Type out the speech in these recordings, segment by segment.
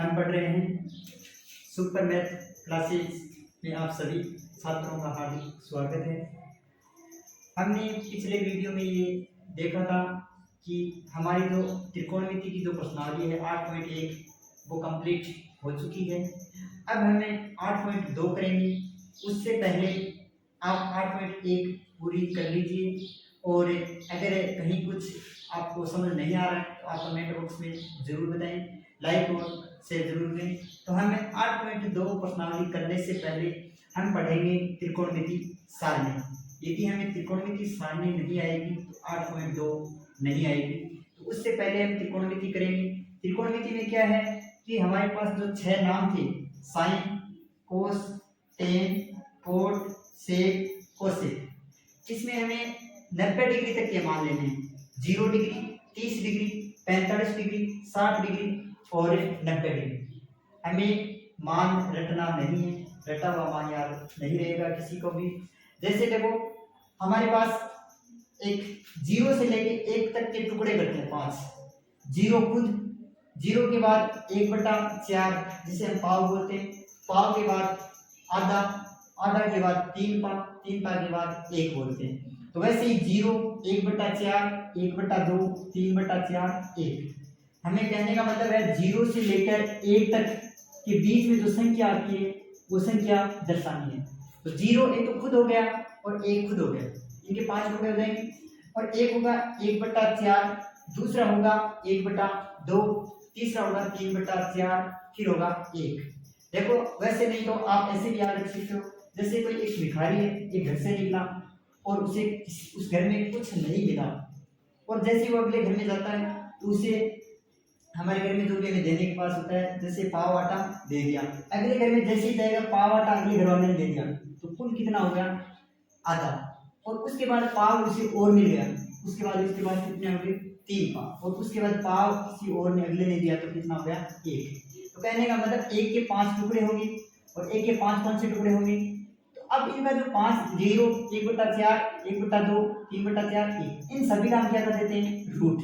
हम पढ़ रहे हैं सुपर मैथ क्लासेस में आप सभी छात्रों का हार्दिक स्वागत है। हमने पिछले वीडियो में ये देखा था कि हमारी जो त्रिकोणमिति की जो प्रश्नावली है 8.1 वो कंप्लीट हो चुकी है। अब हमें 8.2 करेंगे। उससे पहले आप 8.1 पूरी कर लीजिए और अगर कहीं कुछ आपको समझ नहीं आ रहा है तो आप कमेंट बॉक्स में ज़रूर बताएं, लाइक और शेयर जरूर करें। तो हमें 8.2 प्रश्नावली करने से पहले हम पढ़ेंगे त्रिकोणमिति सारणी। यदि हमें त्रिकोणमिति सारणी नहीं आएगी तो 8.2 नहीं आएगी। तो उससे पहले हम त्रिकोणमिति करेंगे। त्रिकोणमिति में क्या है कि हमारे पास जो 6 नाम थे sign, cos, tan, cot, sec, cosec, इसमें हमें 90 डिग्री तक के मान लेने हैं। 0 डिग्री, 30 डिग्री, 45 डिग्री, 60 डिग्री और 90 डिग्री। हमें मान रटना नहीं है, रटा हुआ मान याद नहीं रहेगा किसी को भी। जैसे देखो हमारे पास एक 0 से लेके 1 तक के टुकड़े करते हैं 5। 0 खुद, 0 के बाद 1/4 जिसे हम पाव बोलते हैं, पाव के बाद आधा, आधा के बाद 3 पा, 3 पा के बाद 1 बोलते हैं। तो वैसे ही 0, 1/4, 1/2, 3/4, 1। हमें कहने का मतलब है 0 से लेकर 1 तक के बीच में जो संख्या आती है वो संख्या दर्शानी है। तो 0 एक तो खुद हो गया और 1 खुद हो गया, इनके 5 टुकड़े हो जाएंगे। और 1 होगा 1/4, दूसरा होगा 1/2, तीसरा होगा 3/4, फिर होगा 1। देखो वैसे नहीं तो आप ऐसे भी याद रख सकते हो। जैसे कोई एक भिखारी है, एक घर से निकला और उसे उस घर में कुछ नहीं मिला और जैसे वो अगले घर में जाता है तो उसे हमारे घर में जो भी हमें देने के पास होता है, जैसे पाव आटा दे दिया, अगले घर में जैसे ही जाएगा पाव आटा अगले घर वाले ने दे दिया तो कुल कितना हो गया? आधा। और उसके बाद पाव उसे और मिल गया, उसके बाद कितने हो गए? 3 पाव। और उसके बाद पाव किसी और ने अगले ने दिया तो कितना हो गया? 1। तो कहने का मतलब 1 के 5 टुकड़े होंगे और 1 के 5 कौन से टुकड़े होंगे? तो अब इनका जो 5, 0, 1/4, 1/2, 3/4, 1, इन सभी का हम क्या कर देते हैं? रूट।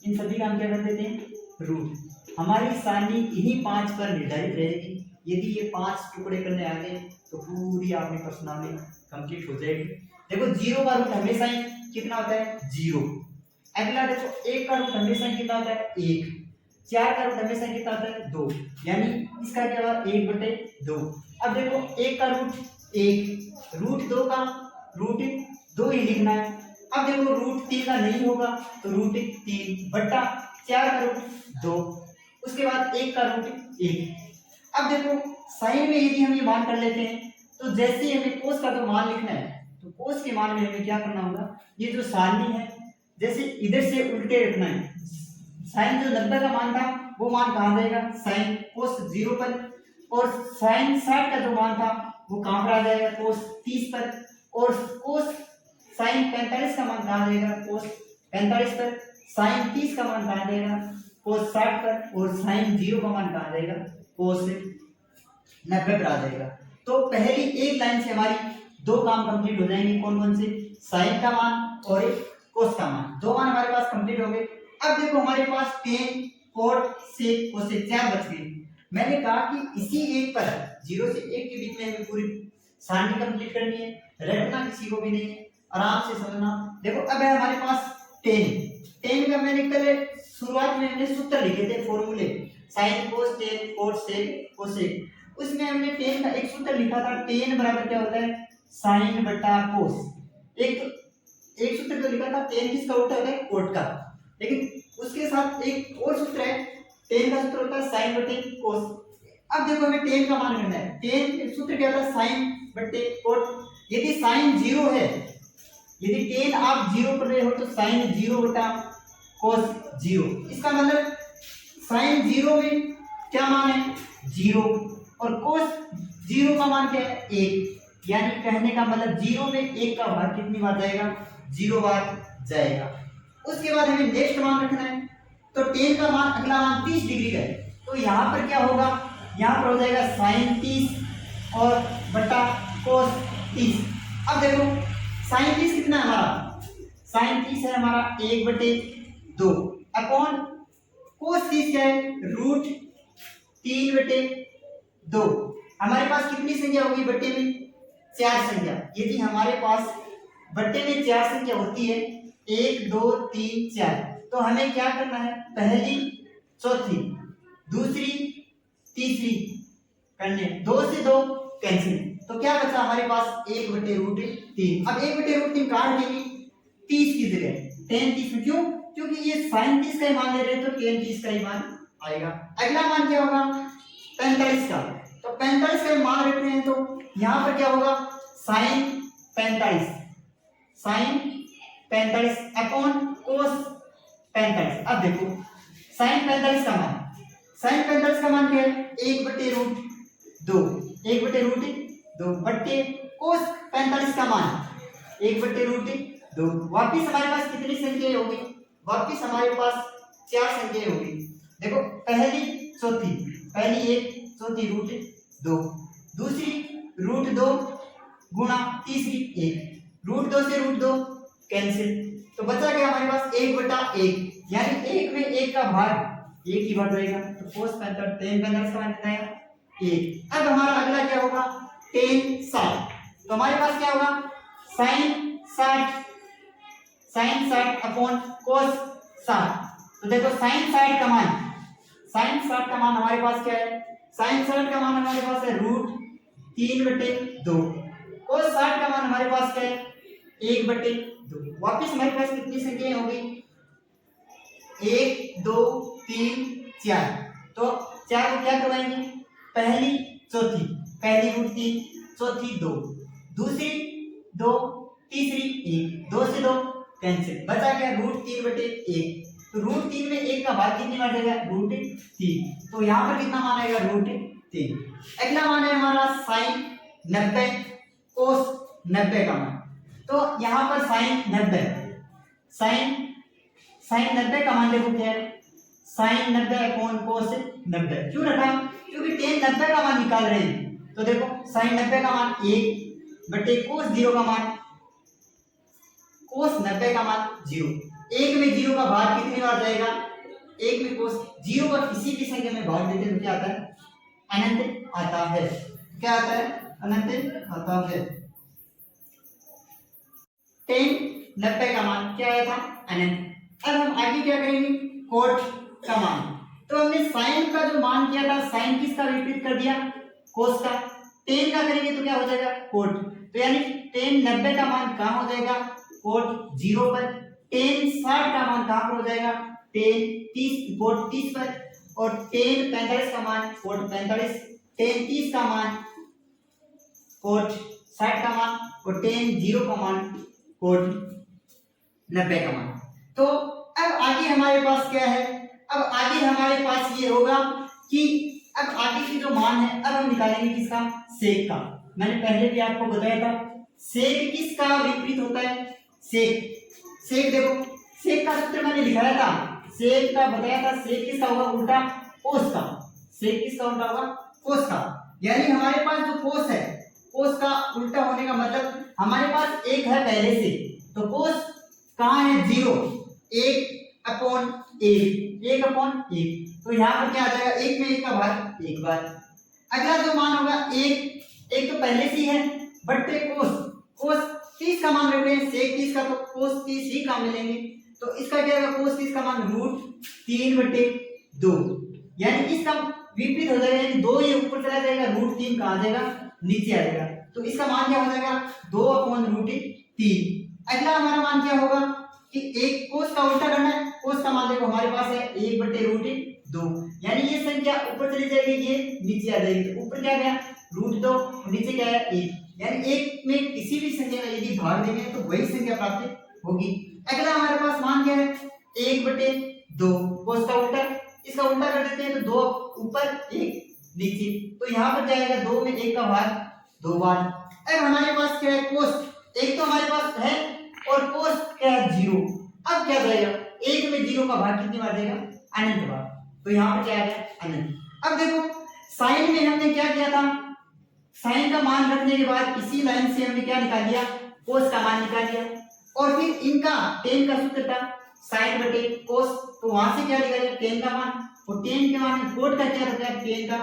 इन सभी का हम क्या कर देते हैं? रूट। हमारी सारणी इन्हीं 5 पर निर्धारित रहेगी। यदि ये 5 टुकड़े करने आ गए तो पूरी आपकी प्रश्नावली कंप्लीट हो जाएगी। देखो 0 का रूट हमेशा ही कितना होता है? 0। अगला देखो 1 का रूट हमेशा ही कितना होता है? 1। 4 का रूट हमेशा कितना होता है? 2। यानी इसका क्या होगा? 1/2। अब देखो 1 का रूट 1, रूट 2 का रूट 2 ही लिखना है। अब देखो रूट 3 का नहीं होगा तो रूट 3 बटा 4 का रूट 2, उसके बाद 1 का रूट 1। अब देखो साइन में यदि हम ये मान कर लेते हैं तो जैसे ही हमें कोस का तो मान लिखना है तो कोस के मान में हमें क्या करना होगा? ये जो सारणी है जैसे इधर से उल्टे रखना है। साइन जो 90 का मान था वो मान कहाँ जाएगा? साइन कोस 0 पर। और साइन 60 का जो मान था वो कहाँ पर आ जाएगा? कोस 30 पर। और कोस साइन 45 का मान कहाँ जाएगा? कोस 45 पर। साइन 30 का मान कहाँ जाएगा? कोस 60 पर। और साइन 0 का मान कहाँ जाएगा? कोस 90 पर आ जाएगा। तो पहली एक लाइन से हमारी 2 काम कंप्लीट हो जाएंगे। कौन कौन से? साइन का मान और एक कोस का मान। 2 मान हमारे पास कंप्लीट हो गए। अब देखो हमारे पास टेन, कोट, सेक, कोसेक 4 बच गए। मैंने कहा कि इसी एक पर 0 से 1 के बीच में हमें पूरी सारणी कंप्लीट करनी है, रटना किसी को भी नहीं है, आराम से समझना। देखो अब है हमारे पास 10 का मैंने कल शुरुआत में हमने सूत्र लिखे थे, फॉर्मूले, sine cos tan cot sec cosec. उसमें हमने 10 का एक सूत्र लिखा था, 10 बराबर क्या होता है? साइन बटा कोस। एक सूत्र तो लिखा था 10 किसका उल्टा होता है? कोट का। लेकिन उसके साथ एक और सूत्र है, 10 का सूत्र होता है साइन बटे कोस। अब देखो हमें 10 का मान करना है। 10 सूत्र क्या होता है? साइन बटे कोट। यदि साइन 0 है, यदि 10 आप 0 कर रहे हो तो साइन 0 बटा कोस 0। इसका मतलब साइन 0 में क्या मान है? 0। और कोस 0 का मान क्या है? 1। यानी कहने का मतलब 0 में 1 का भाग कितनी बार जाएगा? 0 बार जाएगा। उसके बाद हमें नेक्स्ट मान रखना है। तो 10 का मान अगला मान 30 डिग्री का है तो यहाँ पर क्या होगा? यहाँ पर हो जाएगा साइन 30 और बटा कोस 30। अब देखो साइन 30 कितना है हमारा? साइन 30 है हमारा 1/2 अपॉन कोस 30 क्या है? रूट 3/2। हमारे पास कितनी संख्या होगी बट्टे में? 4 संख्या। यदि हमारे पास बट्टे में 4 संख्या होती है 1 2 3 4, तो हमें क्या करना है? पहली चौथी दूसरी तीसरी करने, 2 से 2 कैंसिल, तो क्या बचा हमारे पास? 1/√3। अब 1/√3 कहाँ हटेगी? 30 की जगह tan 30 में। क्यों? क्योंकि ये sin 30 का ही मान ले रहे हैं तो tan 30 का ही मान आएगा। अगला मान क्या होगा? 45 का। तो 45 का मान रखते हैं तो यहाँ पर क्या होगा? sin 45 upon cos 45। अब देखो sin 45 का मान, sin 45 का मान क्या है? 1/√2, 1/√2 बट्टे cos 45 का मान 1/√2। वापिस हमारे पास कितनी संख्याएं होगी? वापिस हमारे पास 4 संख्याएं होगी। देखो पहली चौथी, पहली 1 चौथी √2, दूसरी √2 गुणा तीसरी 1, √2 से √2 कैंसिल, तो बचा क्या हमारे पास? 1/1, यानी 1 में 1 का भाग 1 ही बढ़ जाएगा। तो cos 45 tan 45 का मान कितना है? 1। अब हमारा अगला क्या होगा? tan 60। तो हमारे पास क्या होगा? sin 60 upon cos 60। तो देखो sin 60 का मान, sin 60 का मान हमारे पास क्या है? sin 60 का मान हमारे पास है √3/2। cos 60 का मान हमारे पास क्या है? 1/2। वापिस हमारे पास कितनी संख्याएं होगी? 1 2 3 4। तो 4 को क्या करवाएंगे? पहली चौथी, पहली √3, चौथी 2, दूसरी 2, तीसरी 1, 2 से 2 कैंसिल, बचा क्या? √3/1। तो √3 में 1 का भाग कितनी बार जाएगा? √3। तो यहाँ पर कितना मान आएगा? √3। अगला मान है हमारा sin 90 cos 90 का मान। तो यहाँ पर sin 90 का मान देखो क्या है? sin 90 upon cos 90। क्यों रखा? क्योंकि tan 90 का मान निकाल रहे हैं। तो देखो sin 90 का मान 1 cos 0 का मान, cos 90 का मान 0। 1 में 0 का भाग कितनी बार जाएगा? 1 में cos 0 का किसी भी संख्या में भाग देते हैं तो क्या आता है? अनंत आता है। क्या आता है? अनंत आता है। tan 90 का मान क्या आया था? अनंत। अब हम आगे क्या करेंगे? cot का मान। तो हमने sin का जो मान किया था, sin किसका विपरीत कर दिया? cos का। tan का करेंगे तो क्या हो जाएगा? cot। तो यानी tan 90 का मान कहाँ हो जाएगा? cot 0 पर। tan 60 का मान कहाँ पर हो जाएगा? cot 30 पर। और tan 45 का मान cot 45, tan 30 का मान cot 60 का मान, और tan 0 का मान cot 90 का मान। तो अब आगे हमारे पास क्या है? अब आगे हमारे पास ये होगा कि अब आगे की जो मान है, अब हम निकालेंगे किसका? सेक का। मैंने पहले भी आपको बताया था सेक किसका विपरीत होता है? सेक देखो, सेक का सूत्र मैंने दिखाया था, सेक का बताया था, सेक किसका होगा? उल्टा कोस का। सेक किसका उल्टा होगा? कोस का। यानी हमारे पास जो कोस है, कोस का उल्टा होने का मतलब हमारे पास 1 है पहले से, तो कोस कहाँ है? 0। 1/1। तो यहाँ पर क्या आ जाएगा? 1 में 1 का भाग 1 बार। अगला जो मान होगा 1 तो पहले से ही है, बट्टे कोस 30 का मान रख रहे हैं, सेक 30 का, तो कोस 30 ही काम में लेंगे। तो इसका क्या होगा? कोस 30 का मान √3/2, यानी इसका विपरीत हो जाएगा, यानी 2 ये ऊपर चला जाएगा, √3 कहाँ आ जाएगा? नीचे आ जाएगा। तो इसका मान क्या हो जाएगा? 2/√3। अगला हमारा मान क्या होगा कि एक कोस का उल्टा करना है। कोस का मान देखो हमारे पास है 1/√2, यानी ये संख्या ऊपर चली जाएगी, ये नीचे आ जाएगी। तो ऊपर क्या गया? √2, नीचे क्या है? 1, यानी 1 में किसी भी संख्या का यदि भाग देंगे तो वही संख्या प्राप्त होगी। अगला हमारे पास मान क्या है? 1/2। कोस का उल्टा, इसका उल्टा कर देते हैं तो 2 ऊपर 1 नीचे, तो यहाँ पर जाएगा 2 में 1 का भाग 2 बार। अब हमारे पास क्या है? कोस 1 तो हमारे पास है, और कोस क्या है? 0। अब क्या जाएगा? 1 में 0 का भाग कितनी बार जाएगा? अनंत बार। तो यहाँ पर क्या आ गया? अनंत। अब देखो साइन में हमने क्या किया था? साइन का मान रखने के बाद इसी लाइन से हमने क्या निकाल लिया? कोस का मान निकाल लिया, और फिर इनका tan का सूत्र था sin/cos, तो वहां से क्या निकाल लिया? tan का मान, और टेन के मान कोट का क्या होता है, टेन का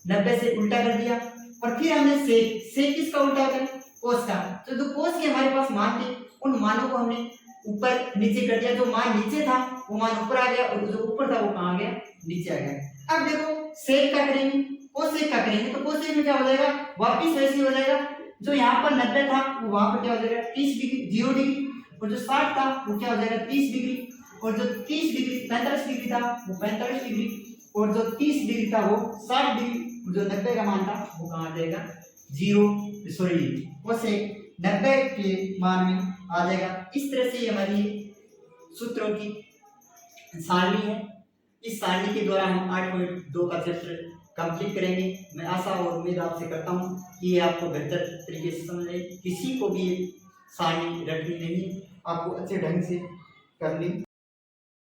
90 से उल्टा कर दिया। और फिर हमने सेक किसका उल्टा होता है, कोस का। तो जो कोस के हमारे पास मान थे उन मानों को हमने ऊपर नीचे कर दिया। जो मान नीचे था वो मान ऊपर आ गया और जो ऊपर था वो कहाँ गया, नीचे आ गया। अब देखो सेक का करेंगे, कोसेक का करेंगे तो कोसेक में क्या हो जाएगा, वापिस वैसे ही हो जाएगा। जो यहाँ पर 90 था वो वहां पर क्या हो जाएगा 30 डिग्री 0 डिग्री, और जो 60 था वो क्या हो जाएगा 30 डिग्री, और जो 30 डिग्री 45 डिग्री था वो 45 डिग्री, और जो 30 डिग्री था वो 60 डिग्री, और जो 90 का मान था वो कहाँ आ जाएगा 0 सॉरी कोसेक 90 के मान में आ जाएगा। इस तरह से हमारी सूत्रों की सारणी है। इस सारणी के द्वारा हम 8.2 का चैप्टर कंप्लीट करेंगे। मैं आशा और उम्मीद आपसे करता हूँ कि ये आपको बेहतर तरीके से समझ आए। किसी को भी सारणी रटनी नहीं है, आपको अच्छे ढंग से करनी